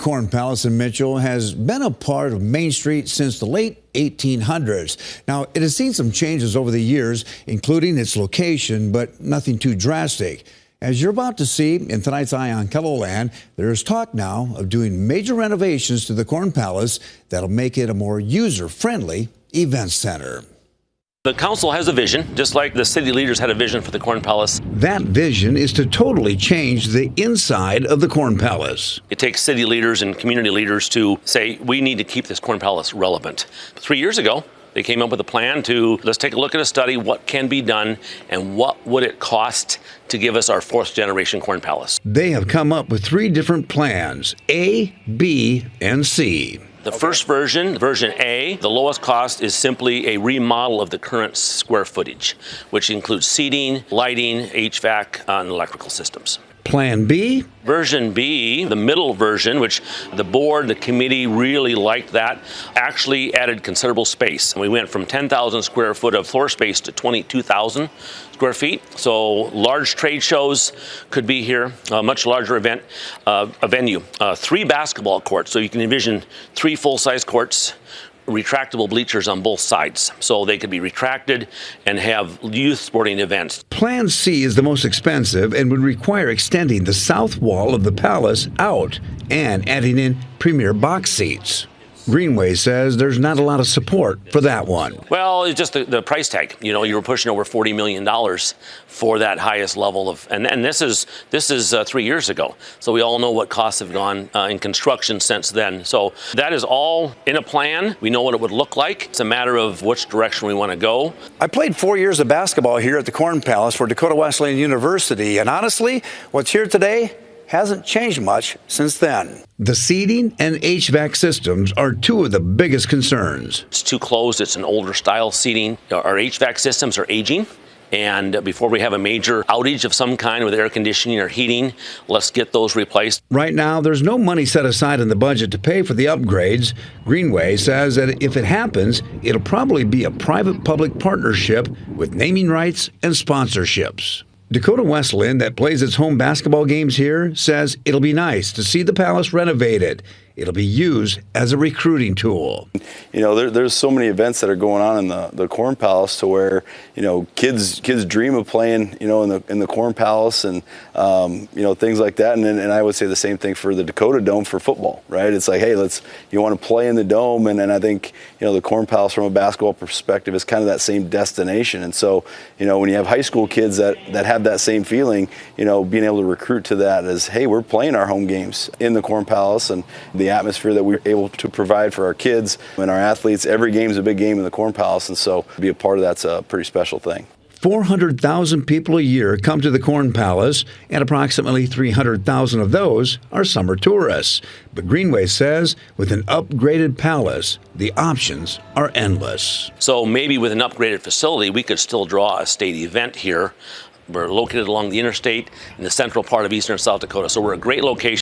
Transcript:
Corn Palace in Mitchell has been a part of Main Street since the late 1800s. Now, it has seen some changes over the years, including its location, but nothing too drastic. As you're about to see in tonight's Eye on Keloland, there is talk now of doing major renovations to the Corn Palace that'll make it a more user-friendly event center. The council has a vision, just like the city leaders had a vision for the Corn Palace. That vision is to totally change the inside of the Corn Palace. It takes city leaders and community leaders to say, we need to keep this Corn Palace relevant. 3 years ago, they came up with a plan to, let's take a look at a study, what can be done, and what would it cost to give us our fourth generation Corn Palace. They have come up with 3 different plans, A, B, and C. The first version, version A, the lowest cost is simply a remodel of the current square footage, which includes seating, lighting, HVAC, and electrical systems. Plan B? Version B, the middle version, which the board, the committee really liked that, actually added considerable space. We went from 10,000 square foot of floor space to 22,000 square feet. So large trade shows could be here, a much larger event, a venue, 3 basketball courts. So you can envision 3 full-size courts, retractable bleachers on both sides, so they could be retracted and have youth sporting events. Plan C is the most expensive and would require extending the south wall of the palace out and adding in premier box seats. Greenway says there's not a lot of support for that one. Well, it's just the price tag. You know, you were pushing over $40 million for that highest level of, and this is 3 years ago. So we all know what costs have gone in construction since then. So that is all in a plan. We know what it would look like. It's a matter of which direction we want to go. I played 4 years of basketball here at the Corn Palace for Dakota Wesleyan University, and honestly, what's here today hasn't changed much since then. The seating and HVAC systems are 2 of the biggest concerns. It's too closed. It's an older style seating. Our HVAC systems are aging. And before we have a major outage of some kind with air conditioning or heating, let's get those replaced. Right now, there's no money set aside in the budget to pay for the upgrades. Greenway says that if it happens, it'll probably be a private-public partnership with naming rights and sponsorships. Dakota Wesleyan, that plays its home basketball games here, says it'll be nice to see the palace renovated. It'll be used as a recruiting tool. You know, there's so many events that are going on in the Corn Palace to where, you know, kids dream of playing, you know, in the Corn Palace and, you know, things like that. And I would say the same thing for the Dakota Dome for football, right? It's like, hey, you want to play in the Dome. And I think, you know, the Corn Palace from a basketball perspective is kind of that same destination. And so, you know, when you have high school kids that have that same feeling, you know, being able to recruit to that as, hey, we're playing our home games in the Corn Palace, and the atmosphere that we're able to provide for our kids and our athletes. Every game is a big game in the Corn Palace, and so to be a part of that's a pretty special thing. 400,000 people a year come to the Corn Palace, and approximately 300,000 of those are summer tourists. But Greenway says with an upgraded palace, the options are endless. So maybe with an upgraded facility, we could still draw a state event here. We're located along the interstate in the central part of eastern South Dakota, so we're a great location.